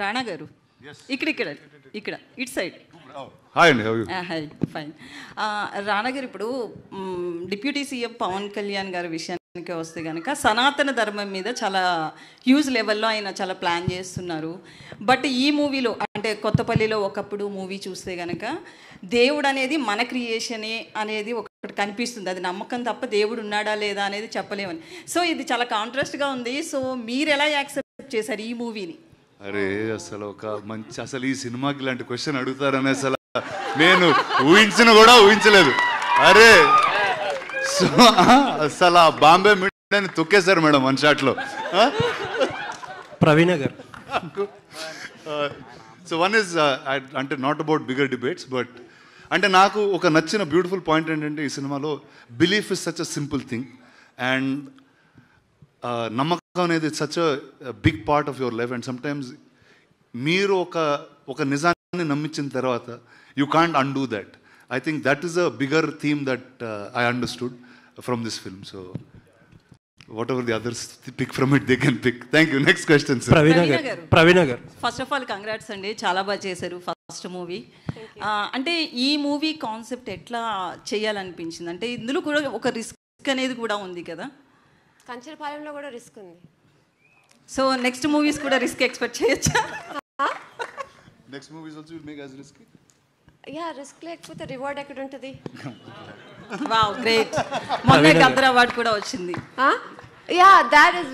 రాణా గారు ఇక్కడ ఇక్కడ ఇక్కడ ఇటు సైడ్. హాయ్ అండి. Hi, fine. రాణా గారు, ఇప్పుడు డిప్యూటీ సీఎం పవన్ కళ్యాణ్ గారి విషయానికి వస్తే కనుక సనాతన ధర్మం మీద చాలా హ్యూజ్ లెవెల్లో ఆయన చాలా ప్లాన్ చేస్తున్నారు. బట్ ఈ మూవీలో అంటే కొత్తపల్లిలో ఒకప్పుడు మూవీ చూస్తే కనుక దేవుడు అనేది మన క్రియేషనే అనేది ఒకటి కనిపిస్తుంది. అది నమ్మకం తప్ప దేవుడు ఉన్నాడా లేదా అనేది చెప్పలేమని. సో ఇది చాలా కాంట్రాస్ట్గా ఉంది. సో మీరు ఎలా యాక్సెప్ట్ చేశారు ఈ మూవీని? అరే అసలు ఒక మంచి అసలు ఈ సినిమాకి ఇలాంటి క్వశ్చన్ అడుగుతారని అసలు నేను ఊహించలేదు. అరే సో అసలు ఆ బాంబే మీడియాని తొక్కేశారు మేడం వన్ షాట్లో. ప్రవీణ్ గారు. సో వన్ ఇస్ అంటే not about bigger debates, but అంటే నాకు ఒక నచ్చిన బ్యూటిఫుల్ పాయింట్ ఏంటంటే ఈ సినిమాలో belief is such a simple thing and నమ్మకం అనేది such a big part of your life. And sometimes మీరు ఒక నిజాన్ని నమ్మించిన తర్వాత you can't undo that. I think that is a bigger theme that I understood from this film. So whatever the others pick from it they can pick. Thank you. Next question sir. Praveen గారు. First of all congrats అండి, చాలా బాగా చేశారు first movie. అంటే ఈ movie concept ఎట్లా చేయాలనిపించింది? అంటే ఇందులో కూడా ఒక రిస్క్ అనేది కూడా ఉంది కదా. కంచరపాలెంలో కూడా రిస్క్ ఉంది. సో నెక్స్ట్ మూవీస్ కూడా రిస్క్ ఎక్స్పెక్ట్ చేయొచ్చా? Next movies also will make as risk. Yeah, risk లేకపోతే రివార్డ్ ఎక్కడ ఉంటుంది? Wow, great. మొన్న గద్దర్ అవార్డ్ కూడా వచ్చింది. Yeah, that is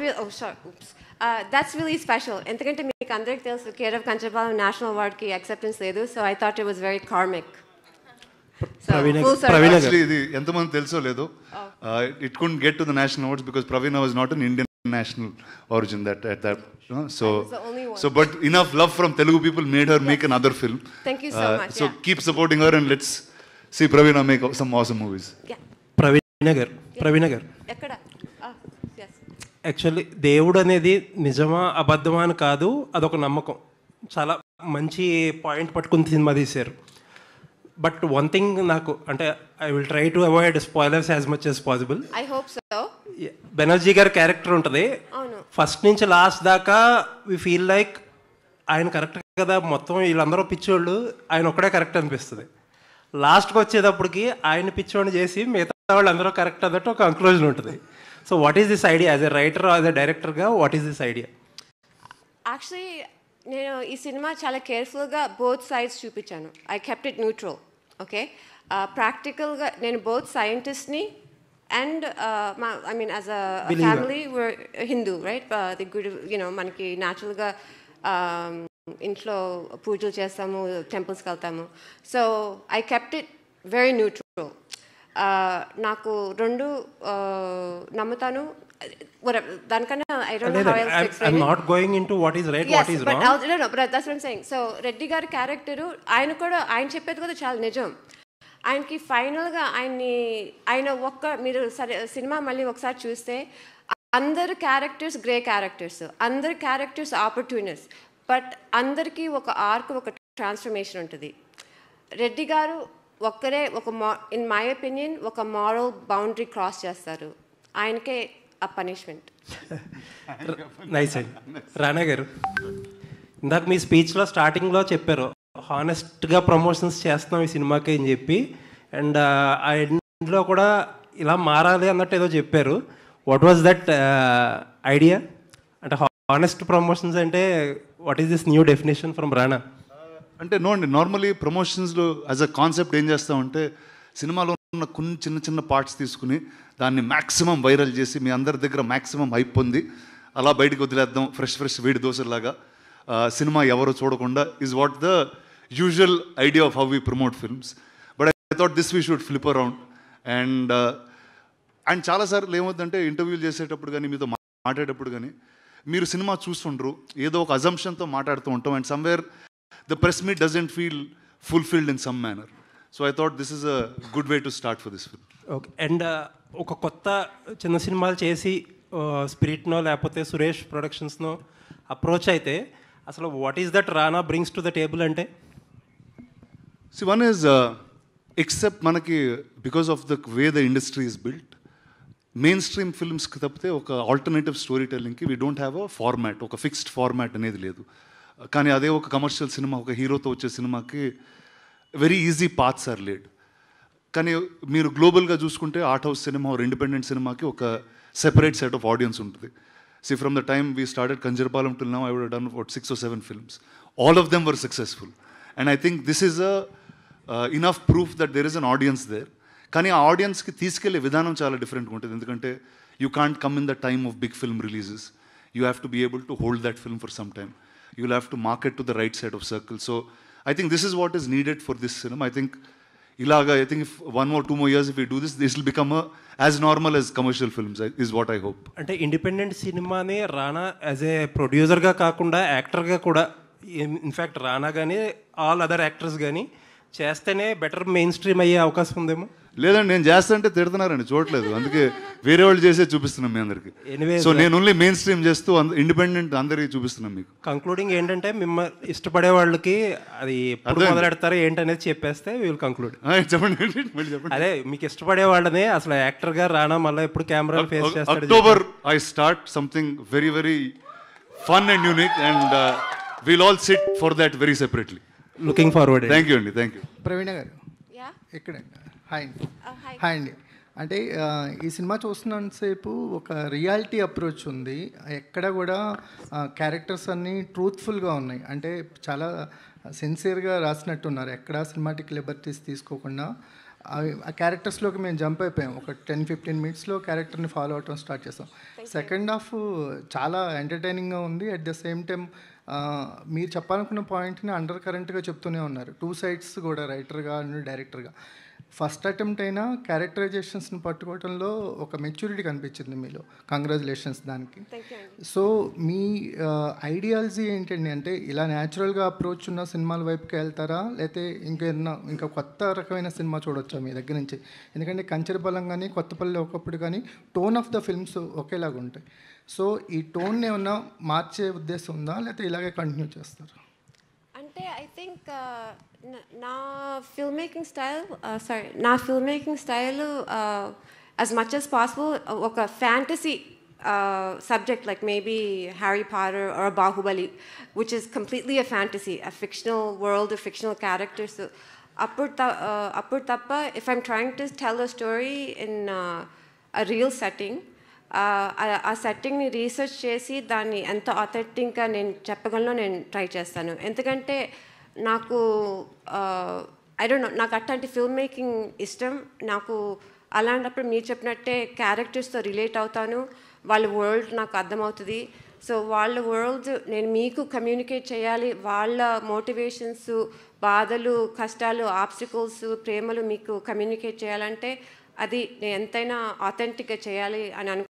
that's really special. ఎందుకంటే మీకు అందరికి తెలుసు కేర్ ఆఫ్ కంచరపాలెం నేషనల్ అవార్డ్కి యాక్సెప్టెన్స్ లేదు. So I thought it was very karmic. ఇది ఎంతమంది తెలుసో లేదో, it couldn't get to the national awards because Praveena was not an Indian national origin that at that so but enough love from Telugu people made her make another film. Thank you so much. So keep supporting her and let's see Praveena make some awesome movies. Praveen గారు ఎక్కడ actually దేవుడు అనేది నిజమా అబద్ధమా అని కాదు, అదొక నమ్మకం. చాలా మంచి పాయింట్ పట్టుకుని సినిమా తీశారు. బట్ వన్ థింగ్ నాకు అంటే I will try to avoid spoilers as much as possible. I hope so. Banerjee గారి క్యారెక్టర్ ఉంటుంది, ఫస్ట్ నుంచి లాస్ట్ దాకా వి ఫీల్ లైక్ ఆయన కరెక్ట్ కదా, మొత్తం వీళ్ళందరూ పిచ్చోళ్ళు, ఆయన ఒక్కడే కరెక్ట్ అనిపిస్తుంది. లాస్ట్కి వచ్చేటప్పటికి ఆయన పిచ్చోడిని చేసి మిగతా వాళ్ళు అందరూ కరెక్ట్ అన్నట్టు ఒక కంక్లూజన్ ఉంటుంది. So what is this idea as a writer, as a డైరెక్టర్గా what is this idea? Actually నేను ఈ సినిమా చాలా కేర్ఫుల్గా బోత్ సైడ్స్ చూపించాను. I kept it neutral. Okay, ప్రాక్టికల్గా నేను బోత్ సైంటిస్ట్ని and I mean as a family were Hindu, right? The good మనకి న్యాచురల్గా ఇంట్లో పూజలు చేస్తాము, టెంపుల్స్కి వెళ్తాము. So I kept it very neutral. నాకు రెండు నమ్ముతాను. దానికన్నా I don't know how else to explain it. I'm not going into what is right, what is wrong. No, but that's what I'm saying. So Reddy గారి character ఆయన చెప్పేది కూడా చాలా నిజం. ఆయనకి ఫైనల్గా ఆయన మీరు సరే సినిమా మళ్ళీ ఒకసారి చూస్తే అందరు క్యారెక్టర్స్ గ్రే క్యారెక్టర్స్, అందరు క్యారెక్టర్స్ ఆపర్చునిటీస్, బట్ అందరికీ ఒక ఆర్క్, ఒక ట్రాన్స్ఫర్మేషన్ ఉంటుంది. రెడ్డి గారు ఒక్కరే ఇన్ మై ఒపీనియన్ ఒక మారల్ బౌండరీ క్రాస్ చేస్తారు. ఆయనకే ఆ పనిష్మెంట్. నైస్ అండి. రాణా గారు, ఇందాక మీ స్పీచ్లో స్టార్టింగ్లో చెప్పారు హానెస్ట్గా ప్రమోషన్స్ చేస్తున్నాం ఈ సినిమాకి అని చెప్పి, అండ్ ఆ ఎండ్లో కూడా ఇలా మారాలి అన్నట్టు ఏదో చెప్పారు. What was that idea? అంటే హానెస్ట్ ప్రమోషన్స్ అంటే what is this new definition from Rana? అంటే నో అండి, నార్మలీ ప్రమోషన్స్లో యాజ్ అ కాన్సెప్ట్ ఏం చేస్తామంటే సినిమాలో ఉన్న కొన్ని చిన్న చిన్న పార్ట్స్ తీసుకుని దాన్ని మ్యాక్సిమం వైరల్ చేసి మీ అందరి దగ్గర మ్యాక్సిమం హైప్ పొంది అలా బయటకు వదిలేద్దాం ఫ్రెష్ వేడి దోశలాగా, సినిమా ఎవరు చూడకుండా is what the usual idea of how we promote films. But I thought this we should flip around. And చాలాసార్లు ఏమవుతుందంటే ఇంటర్వ్యూలు చేసేటప్పుడు కానీ మీతో మాట్లాడేటప్పుడు కానీ మీరు సినిమా చూస్తుండ్రు, ఏదో ఒక అజంప్షన్తో మాట్లాడుతూ ఉంటాం, and somewhere the press meet doesn't feel fulfilled in some manner. So I thought this is a good way to start for this film. Okay, and ఒక కొత్త చిన్న సినిమాలు చేసి స్పిరిట్నో లేకపోతే సురేష్ ప్రొడక్షన్స్నో అప్రోచ్ అయితే అసలు what is that Rana brings to the table అంటే? See, one is, except manaki, because of the way the industry is built, mainstream ఫిల్మ్స్కి తప్పితే ఒక ఆల్టర్నేటివ్ స్టోరీ టెల్లింగ్కి we don't have a format, ఒక fixed format అనేది లేదు. కానీ అదే ఒక కమర్షియల్ సినిమా, ఒక హీరోతో వచ్చే సినిమాకి very easy paths are laid. కానీ మీరు గ్లోబల్గా చూసుకుంటే ఆర్ట్ హౌస్ సినిమా ఒక ఇండిపెండెంట్ సినిమాకి ఒక సెపరేట్ సెట్ ఆఫ్ ఆడియన్స్ ఉంటుంది. See, from the time we started Kanjarpalam till now, I would have done about 6 or 7 films. All of them were successful. And I think this is enough proof that there is an audience there. కానీ ఆ ఆడియన్స్కి తీసుకెళ్లే విధానం చాలా డిఫరెంట్గా ఉంటుంది. ఎందుకంటే you can't come in the time of big film releases. You have to be able to hold that film for some time. You will have to market to the right side of circle. So I think this is what is needed for this cinema. I think ఇలాగా I think if 1 or 2 more years if we do this, this will become as normal as commercial films is what I hope. అంటే independent సినిమాని రానా as a ప్రొడ్యూసర్గా కాకుండా యాక్టర్గా కూడా, in fact రానా కానీ all other actors కానీ చేస్తేనే బెటర్ మెయిన్ స్ట్రీమ్ అయ్యే అవకాశం ఉందేమో. లేదండి, నేను చేస్తానంటే తిడుతున్నారండి, చూడలేదు. అందుకే వేరే వాళ్ళు చేసే చూపిస్తున్నాం మీ అందరికి. సో నేను ఓన్లీ మెయిన్ స్ట్రీమ్ చేస్తూ ఇండిపెండెంట్ అందరికి చూపిస్తున్నాం మీకు. కంక్లూడింగ్ ఏంటంటే మిమ్మల్ని ఇష్టపడే వాళ్ళకి అది ఎప్పుడు మొదలెడతారో ఏంటనేది చెప్పేస్తే విల్ కంక్లూడ్. చెప్పండి చెప్పండి. అదే మీకు ఇష్టపడే వాళ్ళని అసలు యాక్టర్గా రానా మళ్ళీ ఎప్పుడు కెమెరా ఫేస్ చేస్తాడు. October I start something very very fun and unique and will all sit for that very separately. Looking forward. Thank you అండి. Thank you. ప్రవీణ గారు ఇక్కడ హాయ్ అండి. హాయ్ అండి. అంటే ఈ సినిమా చూస్తున్నంతసేపు ఒక రియాలిటీ అప్రోచ్ ఉంది. ఎక్కడ కూడా క్యారెక్టర్స్ అన్నీ ట్రూత్ఫుల్గా ఉన్నాయి. అంటే చాలా సిన్సియర్గా రాసినట్టున్నారు. ఎక్కడ సినిమాటిక్ లిబర్టీస్ తీసుకోకుండా ఆ క్యారెక్టర్స్లోకి మేము జంప్ అయిపోయాం. ఒక 10-15 మినిట్స్లో క్యారెక్టర్ని ఫాలో అవటం స్టార్ట్ చేసాం. సెకండ్ హాఫ్ చాలా ఎంటర్టైనింగ్గా ఉంది. అట్ ద సేమ్ టైం మీరు చెప్పాలనుకున్న పాయింట్ని అండర్ కరెంట్గా చెప్తూనే ఉన్నారు. 2 sides కూడా, రైటర్గా అండ్ డైరెక్టర్గా. ఫస్ట్ అటెంప్ట్ అయినా క్యారెక్టరైజేషన్స్ని పట్టుకోవడంలో ఒక మెచ్యూరిటీ కనిపించింది మీలో. కంగ్రాచులేషన్స్ దానికి. సో మీ ఐడియాలజీ ఏంటండి? అంటే ఇలా న్యాచురల్గా అప్రోచ్ ఉన్న సినిమాల వైపుకి వెళ్తారా, లేకపోతే ఇంకా కొత్త రకమైన సినిమా చూడొచ్చా మీ దగ్గర నుంచి? ఎందుకంటే కంచెరబలం కానీ కొత్తపల్లి ఒకప్పుడు కానీ టోన్ ఆఫ్ ద ఫిల్మ్స్ ఒకేలాగా ఉంటాయి. సో ఈ టోన్ని ఏమన్నా మార్చే ఉద్దేశం ఉందా, లేకపోతే ఇలాగే కంటిన్యూ చేస్తారా? అంటే ఐ థింక్ నా film making style as much as possible ఒక fantasy subject like maybe Harry Potter or Bahubali, which is completely a fantasy, a fictional world of fictional characters. So appur tappa, if I'm trying to tell a story in a real setting, ఆ సెట్టింగ్ని research చేసి దాన్ని ఎంత ఆథెంటిక్గా నేను చెప్పగలను నేను try చేస్తాను. ఎందుకంటే నాకు ఐ డోంట్ నో, నాకు అట్లాంటి ఫిల్మ్ మేకింగ్ ఇష్టం. నాకు అలాంటప్పుడు మీరు చెప్పినట్టే క్యారెక్టర్స్తో రిలేట్ అవుతాను. వాళ్ళ వరల్డ్ నాకు అర్థమవుతుంది. సో వాళ్ళ వరల్డ్ నేను మీకు కమ్యూనికేట్ చేయాలి. వాళ్ళ మోటివేషన్స్, బాధలు, కష్టాలు, ఆబ్స్టికల్స్, ప్రేమలు మీకు కమ్యూనికేట్ చేయాలంటే అది నేను ఎంతైనా ఆథెంటిక్గా చేయాలి అని